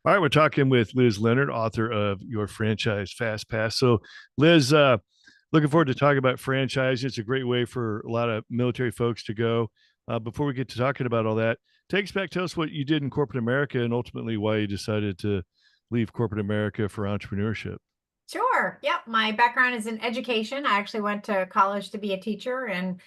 All right, we're talking with Liz Leonard, author of Your Franchise Fast Pass. So, Liz, looking forward to talking about franchising. It's a great way for a lot of military folks to go. Before we get to talking about all that, take us back. Tell us what you did in corporate America and ultimately why you decided to leave corporate America for entrepreneurship. Sure. Yep. My background is in education. I actually went to college to be a teacher and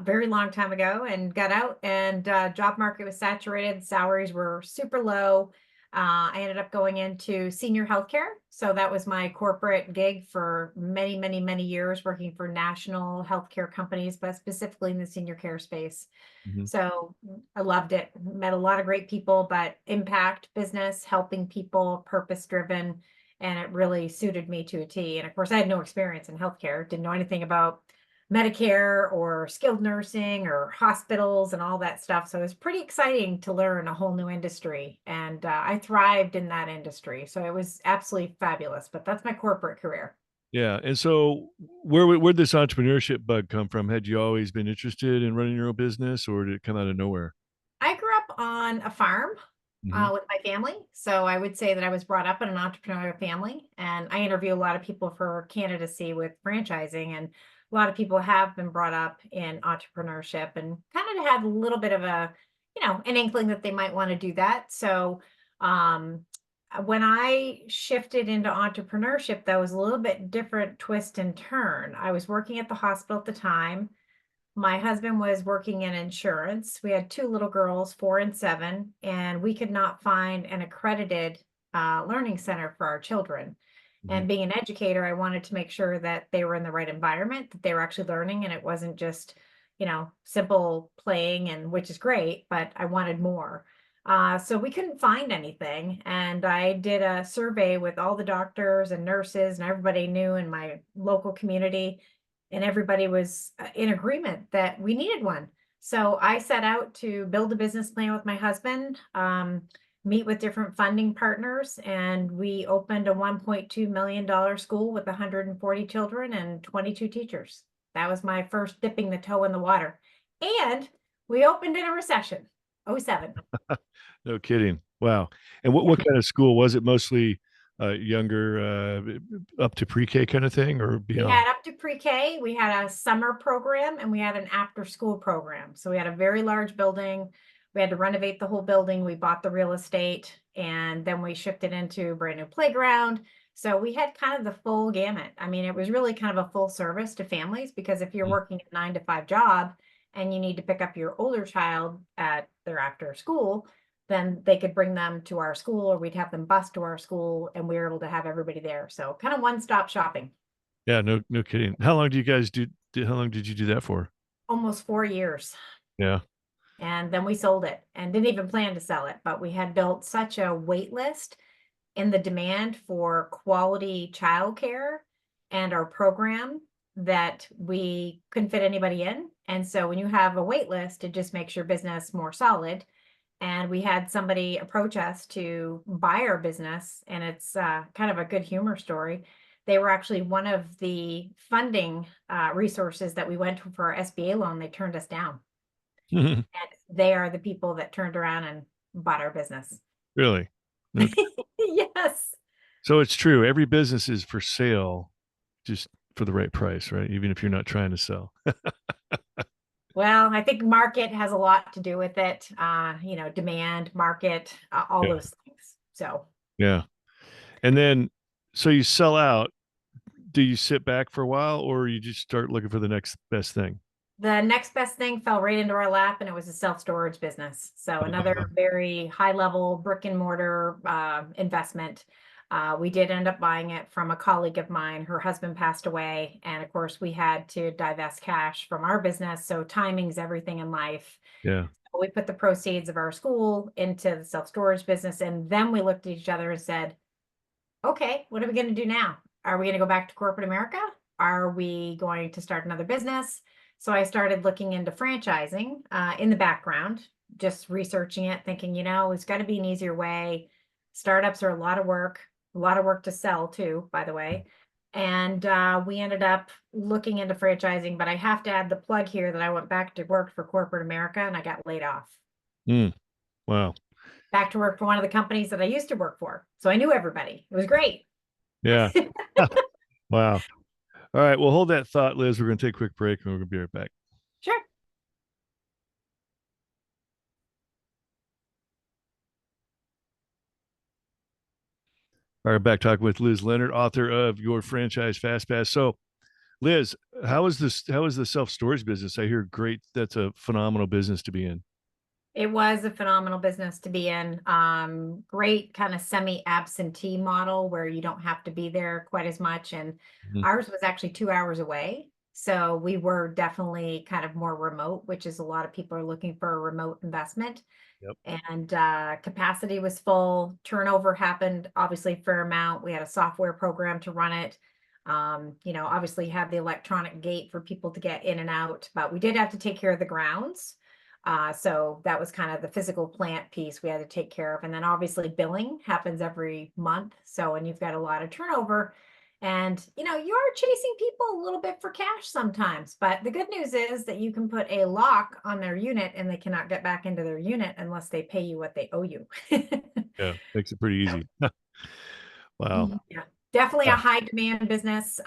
very long time ago and got out and job market was saturated. Salaries were super low. I ended up going into senior healthcare. So that was my corporate gig for many, many, many years, working for national healthcare companies, but specifically in the senior care space. Mhm. So I loved it. Met a lot of great people, but impact business, helping people, purpose driven, and it really suited me to a T. And of course, I had no experience in healthcare, didn't know anything about Medicare or skilled nursing or hospitals and all that stuff. So it was pretty exciting to learn a whole new industry. And I thrived in that industry. So it was absolutely fabulous. But that's my corporate career. Yeah. And so, where'd this entrepreneurship bug come from? Had you always been interested in running your own business or did it come out of nowhere? I grew up on a farm Hmm. with my family. So I would say that I was brought up in an entrepreneurial family. And I interview a lot of people for candidacy with franchising. And a lot of people have been brought up in entrepreneurship and kind of had a little bit of an inkling that they might want to do that. So um, when I shifted into entrepreneurship, that was a little bit different twist and turn. I was working at the hospital at the time. My husband was working in insurance. We had two little girls, 4 and 7, and we could not find an accredited learning center for our children. Hmm. And being an educator, I wanted to make sure that they were in the right environment, that they were actually learning, and it wasn't just, simple playing, and which is great, but I wanted more. So we couldn't find anything. And I did a survey with all the doctors and nurses and everybody I knew in my local community, and everybody was in agreement that we needed one. So I set out to build a business plan with my husband, meet with different funding partners, and we opened a $1.2 million school with 140 children and 22 teachers. That was my first dipping the toe in the water. And we opened in a recession, '07. No kidding. Wow. And what, Yeah. what kind of school was it? Mostly younger, up to pre-K kind of thing or We beyond? had up to pre-K, we had a summer program, and we had an after-school program. So we had a very large building. We had to renovate the whole building. We bought the real estate, and then we shifted into a brand new playground. So we had kind of the full gamut. I mean, it was really kind of a full service to families because if you're Mm. working a 9 to 5 job and you need to pick up your older child at their after school, then they could bring them to our school or we'd have them bus to our school and we were able to have everybody there. So kind of one-stop shopping. Yeah, no kidding. How long did you do that for? Almost 4 years. Yeah. And then we sold it and didn't even plan to sell it, but we had built such a wait list in the demand for quality childcare and our program that we couldn't fit anybody in. And so when you have a wait list, it just makes your business more solid. And we had somebody approach us to buy our business, and it's kind of a good humor story. They were actually one of the funding resources that we went to for our SBA loan. They turned us down, and they are the people that turned around and bought our business. Really? No. Yes. So it's true. Every business is for sale just for the right price, right? Even if you're not trying to sell. Well, I think market has a lot to do with it. Demand, market, all Yeah. those things. So Yeah. And then so you sell out. Do you sit back for a while or you just start looking for the next best thing? the next best thing fell right into our lap, and it was a self-storage business. So another very high level brick and mortar investment. We did end up buying it from a colleague of mine. Her husband passed away, and of course, we had to divest cash from our business. So timing's everything in life. Yeah. We put the proceeds of our school into the self-storage business, and then we looked at each other and said, okay, what are we going to do now? Are we going to go back to corporate America? Are we going to start another business? So I started looking into franchising in the background, just researching it, thinking, it's got to be an easier way. Startups are a lot of work to sell too, by the way. And we ended up looking into franchising, but I have to add the plug here that I went back to work for corporate America and I got laid off. Mm, wow. back to work for one of the companies that I used to work for. So I knew everybody. It was great. Yeah. Wow. All right. Well, hold that thought, Liz. We're going to take a quick break and we're going to be right back. Sure. All right. Back talking with Liz Leonard, author of Your Franchise Fast Pass. So, Liz, how is this? How is the self storage business? I hear great. That's a phenomenal business to be in. It was a phenomenal business to be in. Great kind of semi-absentee model where you don't have to be there quite as much. And Mhm. ours was actually 2 hours away. So we were definitely kind of more remote, which is a lot of people are looking for a remote investment. Yep. And capacity was full. Turnover happened, obviously, a fair amount. We had a software program to run it. Obviously had the electronic gate for people to get in and out, but we did have to take care of the grounds. So that was kind of the physical plant piece we had to take care of. And then obviously billing happens every month. So, and you've got a lot of turnover and, you are chasing people a little bit for cash sometimes, but the good news is that you can put a lock on their unit and they cannot get back into their unit unless they pay you what they owe you. Yeah. Makes it pretty easy. Wow. Yeah, definitely a Yeah. high demand business.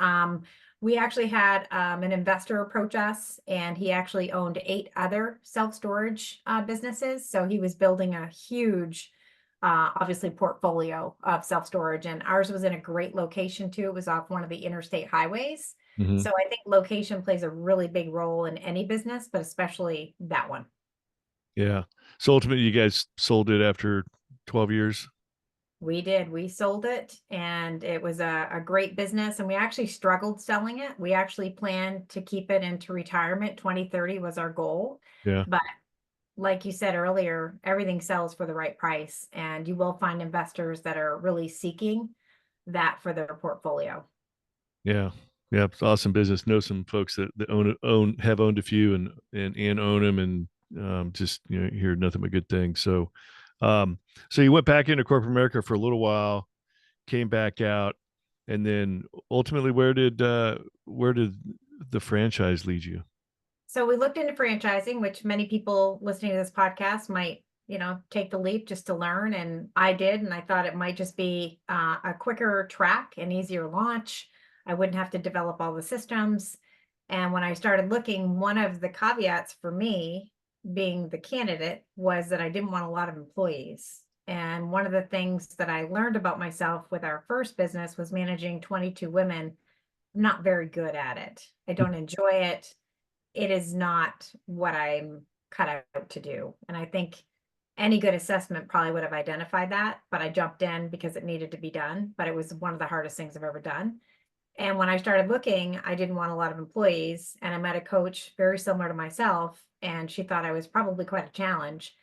We actually had an investor approach us, and he actually owned 8 other self-storage businesses. So he was building a huge, obviously, portfolio of self-storage, and ours was in a great location too. It was off one of the interstate highways. Hmm. So I think location plays a really big role in any business, but especially that one. Yeah. So ultimately, you guys sold it after 12 years. We did. We sold it and it was a great business. And we actually struggled selling it. We actually planned to keep it into retirement. 2030 was our goal. Yeah. But like you said earlier, everything sells for the right price. And you will find investors that are really seeking that for their portfolio. Yeah. Yeah. It's awesome business. Know some folks that have owned a few and own them and just, hear nothing but good things. Um, so you went back into corporate America for a little while, came back out, and then ultimately where did the franchise lead you? So we looked into franchising, which many people listening to this podcast might, take the leap just to learn. And I did, and I thought it might just be a quicker track, an easier launch. I wouldn't have to develop all the systems. And when I started looking, one of the caveats for me being the candidate was that I didn't want a lot of employees. And one of the things that I learned about myself with our first business was managing 22 women. I'm not very good at it. I don't enjoy it. It is not what I'm cut out to do. And I think any good assessment probably would have identified that, but I jumped in because it needed to be done. But it was one of the hardest things I've ever done. And when I started looking, I didn't want a lot of employees. And I met a coach very similar to myself, and she thought I was probably quite a challenge.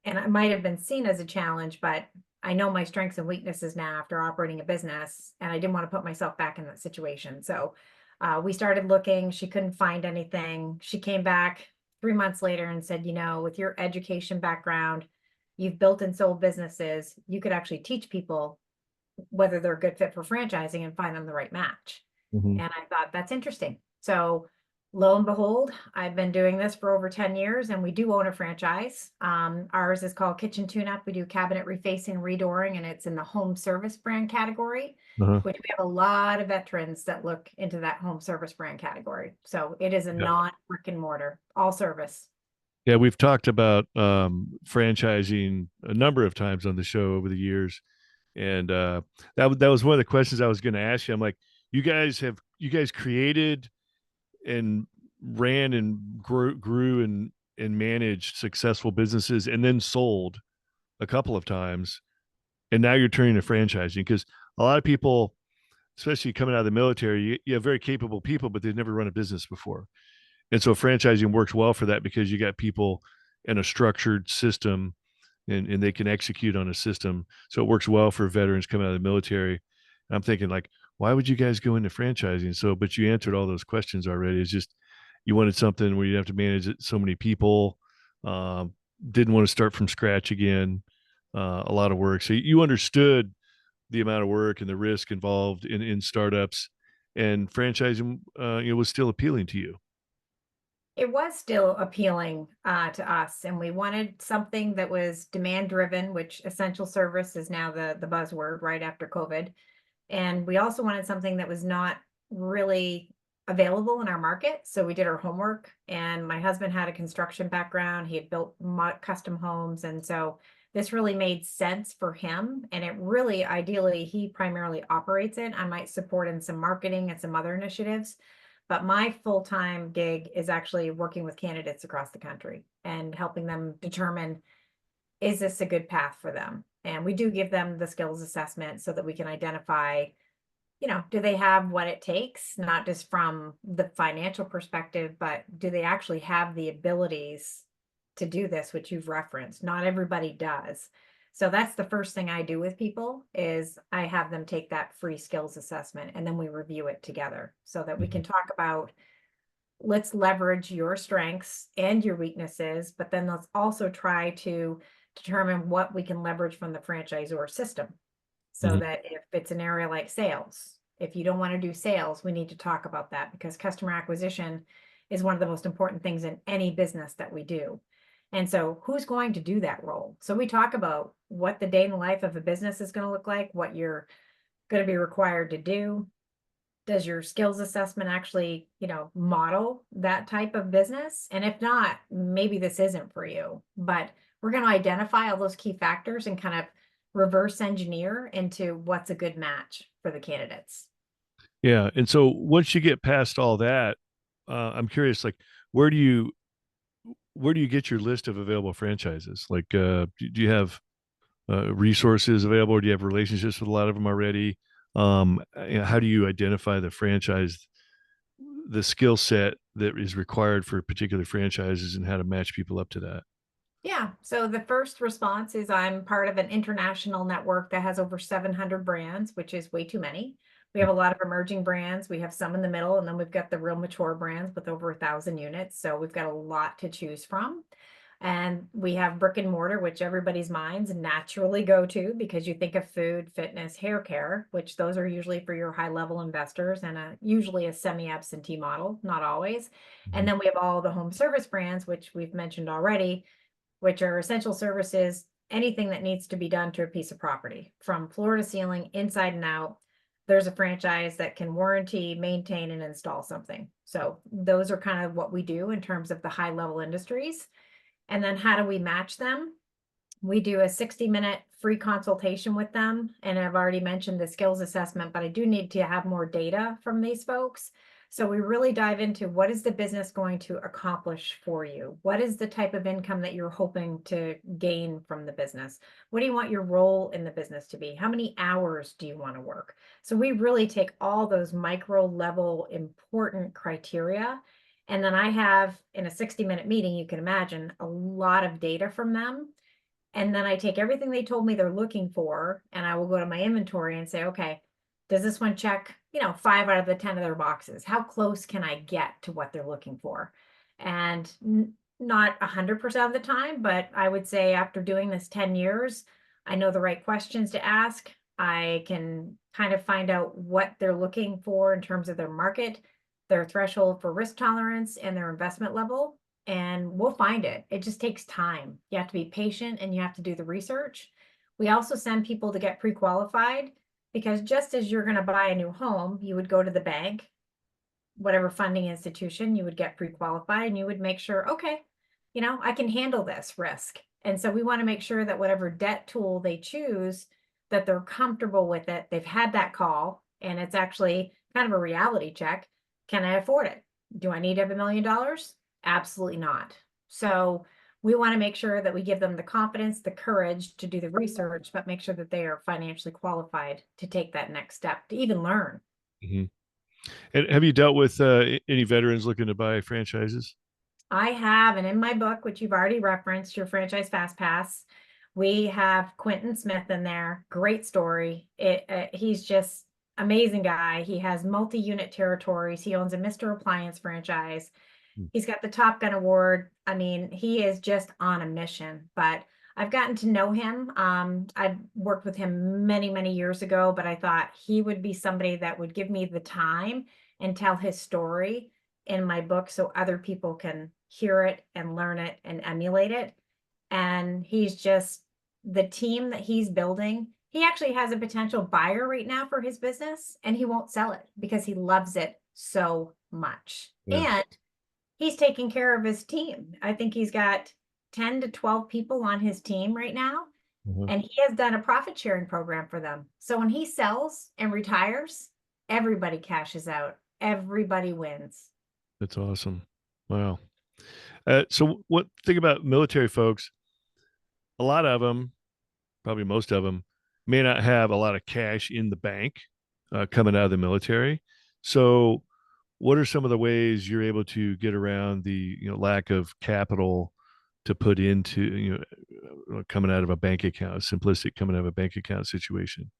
And I might have been seen as a challenge, but I know my strengths and weaknesses now after operating a business, and I didn't want to put myself back in that situation. So we started looking. She couldn't find anything. She came back 3 months later and said, with your education background, you've built and sold businesses, you could actually teach people whether they're a good fit for franchising and find them the right match. Mhm. And I thought that's interesting. So lo and behold, I've been doing this for over 10 years and we do own a franchise. Ours is called Kitchen Tune Up. We do cabinet refacing, redooring, and it's in the home service brand category, Uh-huh. which we have a lot of veterans that look into that home service brand category. So it is a Yeah. non brick and mortar, all service. Yeah, we've talked about franchising a number of times on the show over the years, and that was one of the questions I was going to ask you. I'm like, you guys created and ran and grew and managed successful businesses, and then sold a couple of times, and now you're turning to franchising because a lot of people, especially coming out of the military, you have very capable people, but they've never run a business before. And so franchising works well for that because you got people in a structured system and they can execute on a system. So it works well for veterans coming out of the military. And I'm thinking like, why would you guys go into franchising? So, but you answered all those questions already. It's just, you wanted something where you have to manage so many people, um, didn't want to start from scratch again, a lot of work. So you understood the amount of work and the risk involved in startups, and franchising, was still appealing to you. It was still appealing to us, and we wanted something that was demand driven, which essential service is now the buzzword right after COVID. And we also wanted something that was not really available in our market. So we did our homework, and my husband had a construction background. He had built custom homes. And so this really made sense for him. And it really, ideally, he primarily operates it. I might support in some marketing and some other initiatives. But my full-time gig is actually working with candidates across the country and helping them determine, is this a good path for them? And we do give them the skills assessment so that we can identify, do they have what it takes, not just from the financial perspective, but do they actually have the abilities to do this, which you've referenced? Not everybody does. So that's the first thing I do with people is I have them take that free skills assessment, and then we review it together so that we can talk about, let's leverage your strengths and your weaknesses, but then let's also try to determine what we can leverage from the franchisor system. So Mhm. that if it's an area like sales, if you don't want to do sales, we need to talk about that, because customer acquisition is one of the most important things in any business that we do. And so who's going to do that role? So we talk about what the day in the life of a business is going to look like, what you're going to be required to do. Does your skills assessment actually, model that type of business? And if not, maybe this isn't for you, but we're going to identify all those key factors and kind of reverse engineer into what's a good match for the candidates. Yeah. And so once you get past all that, I'm curious, like, where do you where do you get your list of available franchises? Like, do you have resources available, or do you have relationships with a lot of them already? How do you identify the franchise, the skill set that is required for particular franchises, and how to match people up to that? Yeah. So the first response is I'm part of an international network that has over 700 brands, which is way too many. We have a lot of emerging brands. We have some in the middle, and then we've got the real mature brands with over 1,000 units. So we've got a lot to choose from. And we have brick and mortar, which everybody's minds naturally go to because you think of food, fitness, hair care, which those are usually for your high level investors and usually a semi absentee model, not always. And Mhm. then we have all the home service brands, which we've mentioned already, which are essential services, anything that needs to be done to a piece of property from floor to ceiling, inside and out. There's a franchise that can warranty, maintain, and install something. So those are kind of what we do in terms of the high level industries. And then how do we match them? We do a 60-minute free consultation with them. And I've already mentioned the skills assessment, but I do need to have more data from these folks. So we really dive into, what is the business going to accomplish for you? What is the type of income that you're hoping to gain from the business? What do you want your role in the business to be? How many hours do you want to work? So we really take all those micro level important criteria. And then I have, in a 60-minute meeting, you can imagine, a lot of data from them. And then I take everything they told me they're looking for, and I will go to my inventory and say, okay, does this one check, 5 out of the 10 of their boxes? How close can I get to what they're looking for? And not 100% of the time, but I would say after doing this 10 years, I know the right questions to ask. I can kind of find out what they're looking for in terms of their market, their threshold for risk tolerance, and their investment level, and we'll find it. It just takes time. You have to be patient and you have to do the research. We also send people to get pre-qualified, because just as you're going to buy a new home, you would go to the bank, whatever funding institution, you would get pre-qualified and you would make sure, okay, I can handle this risk. And so we want to make sure that whatever debt tool they choose, that they're comfortable with it. They've had that call and it's actually kind of a reality check. Can I afford it? Do I need to have $1 million? Absolutely not. So we want to make sure that we give them the confidence, the courage to do the research, but make sure that they are financially qualified to take that next step, to even learn. Mhm. And have you dealt with any veterans looking to buy franchises? I have, and in my book, which you've already referenced, your franchise fast pass, we have Quentin Smith in there. Great story. He's just amazing guy. He has multi-unit territories. He owns a Mr. Appliance franchise. Hmm. He's got the Top Gun award. I mean, he is just on a mission, but I've gotten to know him. I've worked with him many, many years ago, but I thought he would be somebody that would give me the time and tell his story in my book so other people can hear it and learn it and emulate it. And he's just the team that he's building. He actually has a potential buyer right now for his business, and he won't sell it because he loves it so much. Yeah. And he's taking care of his team. I think he's got 10 to 12 people on his team right now, Uh-huh. and he has done a profit sharing program for them. So when he sells and retires, everybody cashes out, everybody wins. That's awesome. Wow. So what think about military folks? A lot of them, probably most of them, may not have a lot of cash in the bank coming out of the military. So, what are some of the ways you're able to get around the lack of capital to put into coming out of a bank account, simplistic coming out of a bank account situation?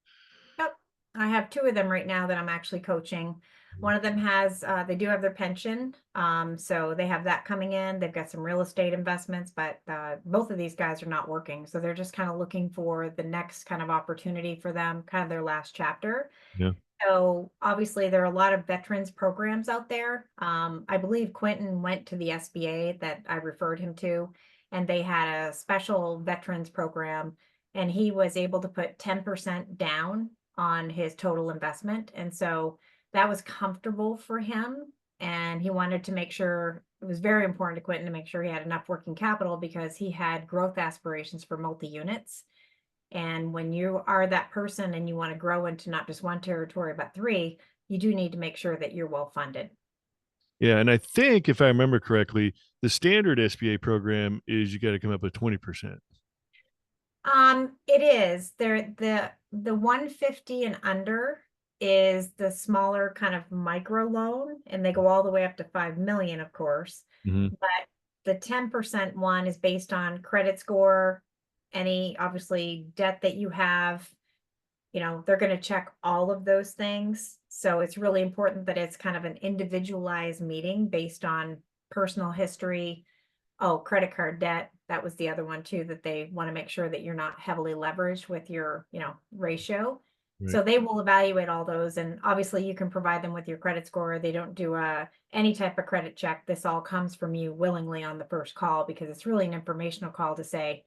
Yep. I have two of them right now that I'm actually coaching. One of them has, they do have their pension. So they have that coming in. They've got some real estate investments, but both of these guys are not working. So they're just kind of looking for the next kind of opportunity for them, kind of their last chapter. Yeah. So obviously there are a lot of veterans programs out there. I believe Quentin went to the SBA that I referred him to, and they had a special veterans program, and he was able to put 10% down on his total investment. And so that was comfortable for him. And he wanted to make sure it was very important to Quentin to make sure he had enough working capital because he had growth aspirations for multi units. And when you are that person and you want to grow into not just one territory, but three, you do need to make sure that you're well funded. Yeah, and I think if I remember correctly, the standard SBA program is you got to come up with 20%. It is there, the 150 and under is the smaller kind of micro loan, and they go all the way up to 5 million, of course. Mm-hmm. But the 10% one is based on credit score, any obviously debt that you have. They're going to check all of those things. So it's really important that it's kind of an individualized meeting based on personal history. Oh, credit card debt. That was the other one too, that they want to make sure that you're not heavily leveraged with your, ratio. Right. So they will evaluate all those. And obviously you can provide them with your credit score. They don't do any type of credit check. This all comes from you willingly on the first call, because it's really an informational call to say,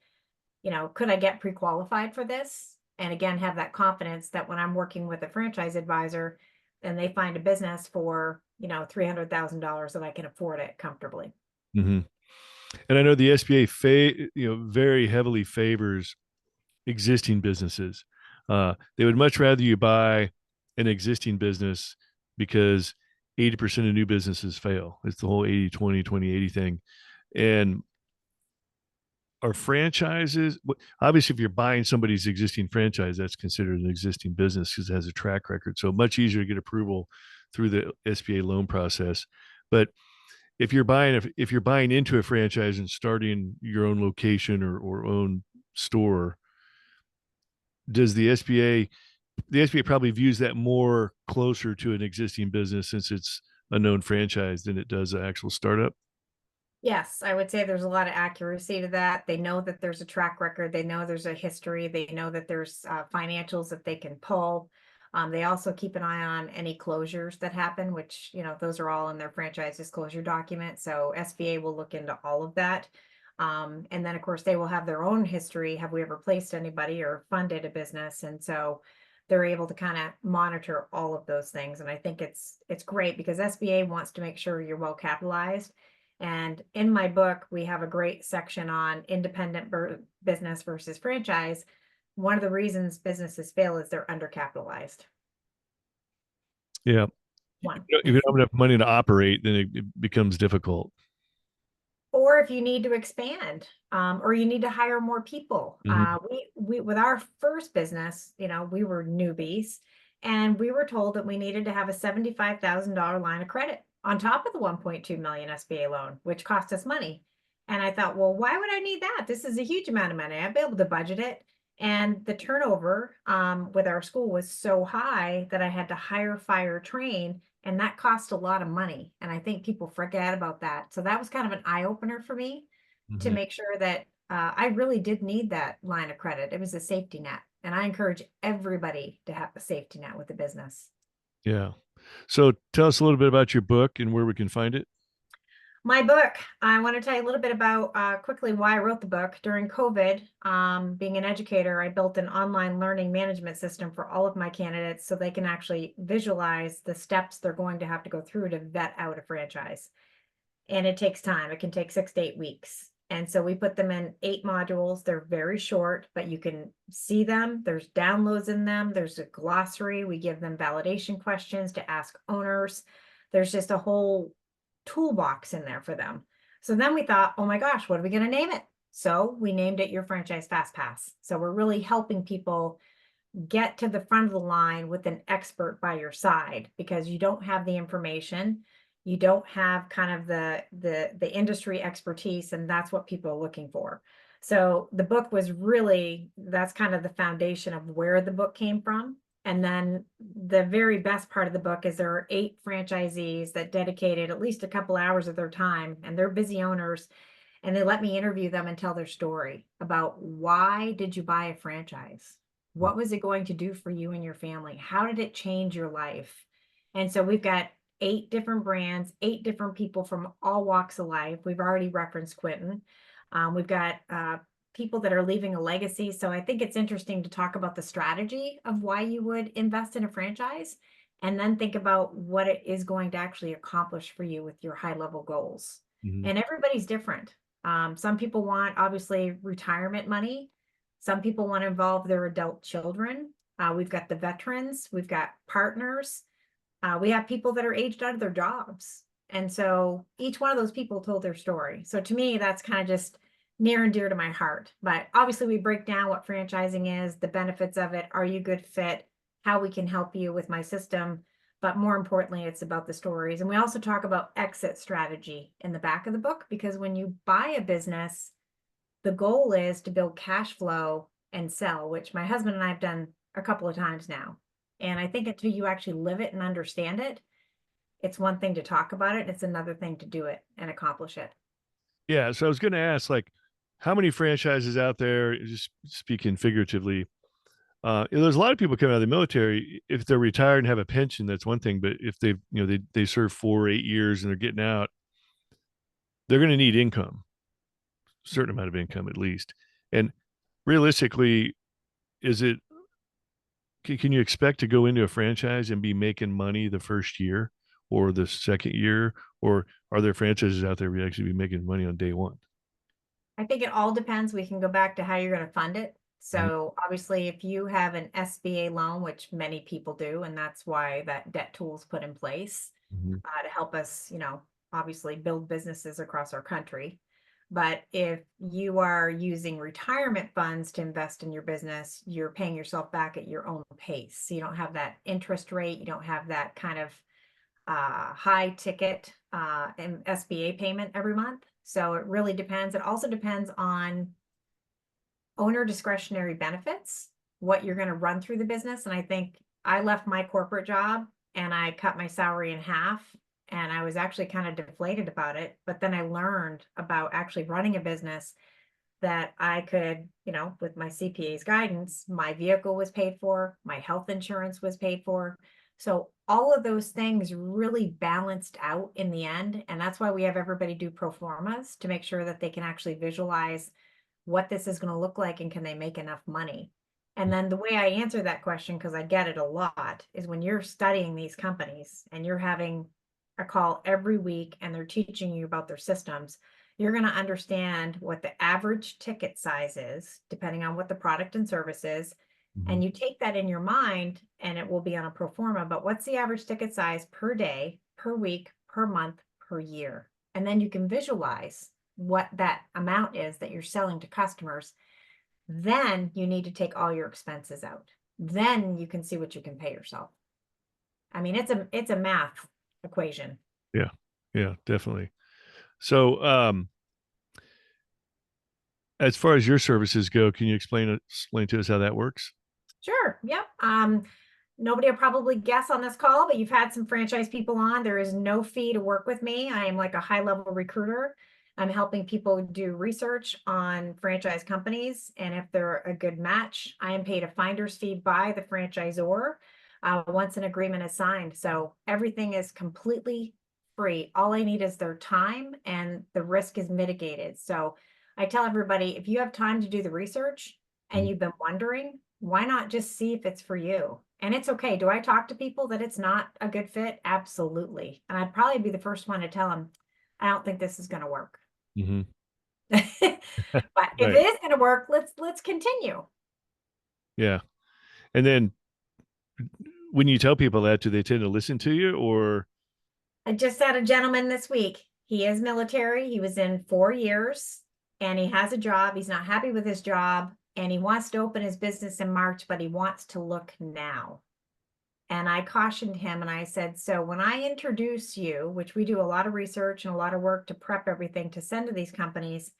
could I get pre-qualified for this? And again, have that confidence that when I'm working with a franchise advisor and they find a business for, $300,000, that I can afford it comfortably. Mm-hmm. And I know the SBA very heavily favors existing businesses. They would much rather you buy an existing business because 80% of new businesses fail. It's the whole 80-20, 20-80 thing. And are franchises, obviously, if you're buying somebody's existing franchise, that's considered an existing business because it has a track record. So much easier to get approval through the SBA loan process. But if you're buying into a franchise and starting your own location or own store, does the SBA probably views that more closer to an existing business since it's a known franchise than it does an actual startup? Yes, I would say there's a lot of accuracy to that. They know that there's a track record. They know there's a history. They know that there's financials that they can pull. They also keep an eye on any closures that happen, which, those are all in their franchise disclosure document. So SBA will look into all of that. And then, of course, they will have their own history. Have we ever placed anybody or funded a business? And so they're able to kind of monitor all of those things. And I think it's great because SBA wants to make sure you're well capitalized. And in my book, we have a great section on independent business versus franchise. One of the reasons businesses fail is they're undercapitalized. Yeah. One. If you don't have enough money to operate, then it becomes difficult. Or if you need to expand, or you need to hire more people. Mm-hmm. We with our first business, we were newbies, and we were told that we needed to have a $75,000 line of credit on top of the 1.2 million SBA loan, which cost us money. And I thought, well, why would I need that? This is a huge amount of money. I'd be able to budget it. And the turnover with our school was so high that I had to hire, fire, train, and that cost a lot of money. And I think people forget about that. So that was kind of an eye opener for me to Mm-hmm. make sure that I really did need that line of credit. It was a safety net. And I encourage everybody to have a safety net with the business. Yeah. So tell us a little bit about your book and where we can find it. My book, I want to tell you a little bit about quickly why I wrote the book. During COVID, being an educator, I built an online learning management system for all of my candidates so they can actually visualize the steps they're going to have to go through to vet out a franchise. And it takes time. It can take 6 to 8 weeks. And so we put them in 8 modules. They're very short, but you can see them. There's downloads in them. There's a glossary. We give them validation questions to ask owners. There's just a whole toolbox in there for them. So then we thought, oh my gosh, what are we going to name it? So we named it Your Franchise Fast Pass. So we're really helping people get to the front of the line with an expert by your side because you don't have the information, you don't have kind of the industry expertise, and that's what people are looking for. So the book was really, that's kind of the foundation of where the book came from. And then the very best part of the book is there are 8 franchisees that dedicated at least a couple hours of their time, and they're busy owners, and they let me interview them and tell their story about why did you buy a franchise? What was it going to do for you and your family? How did it change your life? And so we've got 8 different brands, 8 different people from all walks of life. We've already referenced Quentin. We've got people that are leaving a legacy. So I think it's interesting to talk about the strategy of why you would invest in a franchise and then think about what it is going to actually accomplish for you with your high level goals. Mhm. And everybody's different. Some people want obviously retirement money. Some people want to involve their adult children. We've got the veterans, we've got partners, we have people that are aged out of their jobs. And so each one of those people told their story. So to me, that's kind of just near and dear to my heart. But obviously, we break down what franchising is, the benefits of it, are you a good fit, how we can help you with my system. But more importantly, it's about the stories. And we also talk about exit strategy in the back of the book, because when you buy a business, the goal is to build cash flow and sell, which my husband and I have done a couple of times now. And I think until you actually live it and understand it, it's one thing to talk about it, it's another thing to do it and accomplish it. Yeah. So I was going to ask, like, how many franchises out there, just speaking figuratively, there's a lot of people coming out of the military. If they're retired and have a pension, that's one thing. But if they've, they serve 4 or 8 years and they're getting out, they're going to need income, certain amount of income at least. And realistically, is it, can you expect to go into a franchise and be making money the first year or the second year? Or are there franchises out there where you actually be making money on day one? I think it all depends. We can go back to how you're going to fund it. Mhm. So obviously, if you have an SBA loan, which many people do, and that's why that debt tool is put in place Mhm. to help us, obviously build businesses across our country. But if you are using retirement funds to invest in your business, you're paying yourself back at your own pace. So you don't have that interest rate, you don't have that kind of high ticket and SBA payment every month. So it really depends. It also depends on owner discretionary benefits, what you're going to run through the business. And I think I left my corporate job and I cut my salary in half. And I was actually kind of deflated about it. But then I learned about actually running a business that I could, with my CPA's guidance, my vehicle was paid for, my health insurance was paid for. So all of those things really balanced out in the end. And that's why we have everybody do pro formas to make sure that they can actually visualize what this is going to look like and can they make enough money. And then the way I answer that question, because I get it a lot, is when you're studying these companies and you're having a call every week and they're teaching you about their systems, you're going to understand what the average ticket size is, depending on what the product and service is. Mhm. And you take that in your mind and it will be on a pro forma, but what's the average ticket size per day, per week, per month, per year? And then you can visualize what that amount is that you're selling to customers. Then you need to take all your expenses out. Then you can see what you can pay yourself. I mean, it's a math equation. Yeah. Yeah, definitely. So, as far as your services go, can you explain to us how that works? Sure. Yep. Nobody will probably guess on this call, but you've had some franchise people on. There is no fee to work with me. I am like a high level recruiter. I'm helping people do research on franchise companies. And if they're a good match, I am paid a finder's fee by the franchisor. once an agreement is signed. So everything is completely free. All I need is their time and the risk is mitigated. So I tell everybody, if you have time to do the research and Mhm. you've been wondering, why not just see if it's for you? And it's okay. Do I talk to people that it's not a good fit? Absolutely. And I'd probably be the first one to tell them, I don't think this is going to work. Mhm. But if it Right. is going to work, let's continue. Yeah. And then when you tell people that, do they tend to listen to you or? I just had a gentleman this week. He is military. He was in 4 years and he has a job. He's not happy with his job and he wants to open his business in March, but he wants to look now. And I cautioned him and I said, so when I introduce you, which we do a lot of research and a lot of work to prep everything to send to these companies,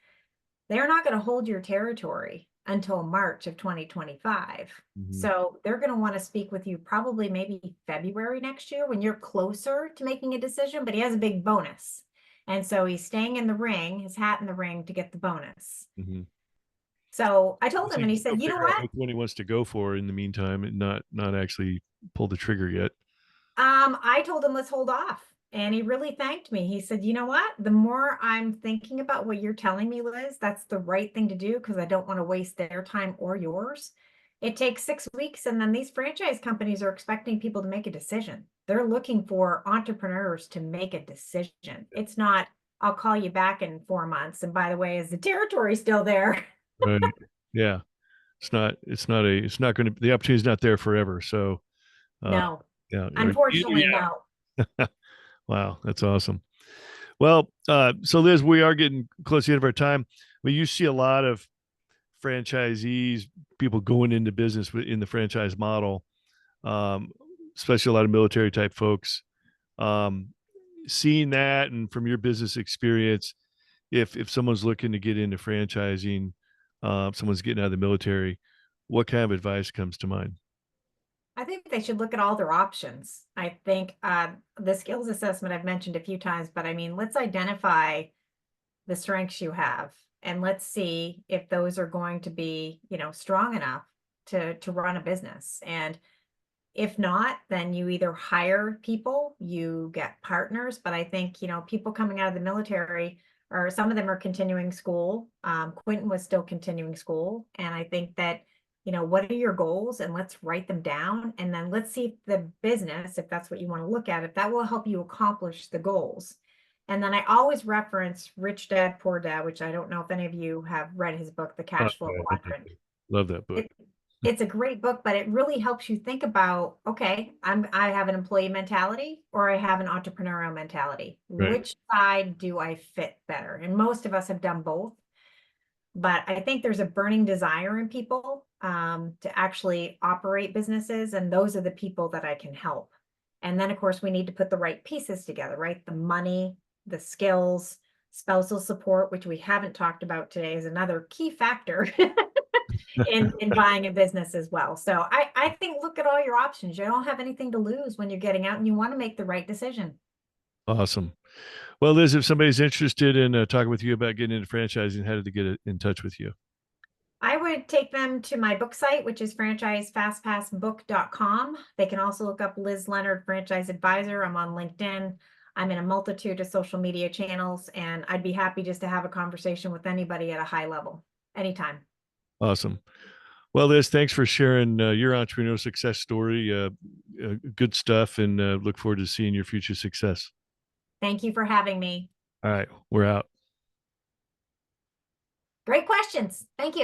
they're not going to hold your territory until March of 2025. Mhm. So they're going to want to speak with you probably maybe February next year when you're closer to making a decision, but he has a big bonus. And so he's staying in the ring, his hat in the ring to get the bonus. Mhm. So I told So him he and he can still said, you know figure out what? which one he wants to go for in the meantime and not actually pull the trigger yet. I told him let's hold off. And he really thanked me. He said, you know what? The more I'm thinking about what you're telling me, Liz, that's the right thing to do because I don't want to waste their time or yours. It takes 6 weeks, and then these franchise companies are expecting people to make a decision. They're looking for entrepreneurs to make a decision. It's not, I'll call you back in 4 months. And by the way, is the territory still there? Right. Yeah. It's not going to, the opportunity is not there forever. So, uh, No, yeah. unfortunately, no. Yeah. Wow. That's awesome. Well, so Liz, we are getting close to the end of our time. But you see a lot of franchisees, people going into business in the franchise model, um, especially a lot of military type folks. Um, Seeing that, and from your business experience, if someone's looking to get into franchising, someone's getting out of the military, what kind of advice comes to mind? I think they should look at all their options. I think the skills assessment I've mentioned a few times, but I mean, let's identify the strengths you have and let's see if those are going to be, strong enough to run a business. And if not, then you either hire people, you get partners. But I think, people coming out of the military or some of them are continuing school. Quentin was still continuing school. And I think that, what are your goals? And let's write them down. And then let's see if the business, if that's what you want to look at, if that will help you accomplish the goals. And then I always reference Rich Dad, Poor Dad, which I don't know if any of you have read his book, The Oh, Cash Flow yeah, Quadrant. love that book. It, it's a great book, but it really helps you think about, okay, I have an employee mentality or I have an entrepreneurial mentality. Right. Which side do I fit better? And most of us have done both, but I think there's a burning desire in people to actually operate businesses, and those are the people that I can help. And then, of course, we need to put the right pieces together, right? The money, the skills, spousal support, which we haven't talked about today, is another key factor in buying a business as well. So I think look at all your options. You don't have anything to lose when you're getting out and you want to make the right decision. Awesome. Well, Liz, if somebody's interested in talking with you about getting into franchising, how did they get in touch with you? I would take them to my book site, which is franchisefastpassbook.com. They can also look up Liz Leonard, franchise advisor. I'm on LinkedIn. I'm in a multitude of social media channels, and I'd be happy just to have a conversation with anybody at a high level anytime. Awesome. Well, Liz, thanks for sharing your entrepreneurial success story. Good stuff, and look forward to seeing your future success. Thank you for having me. All right, we're out. Great questions. Thank you.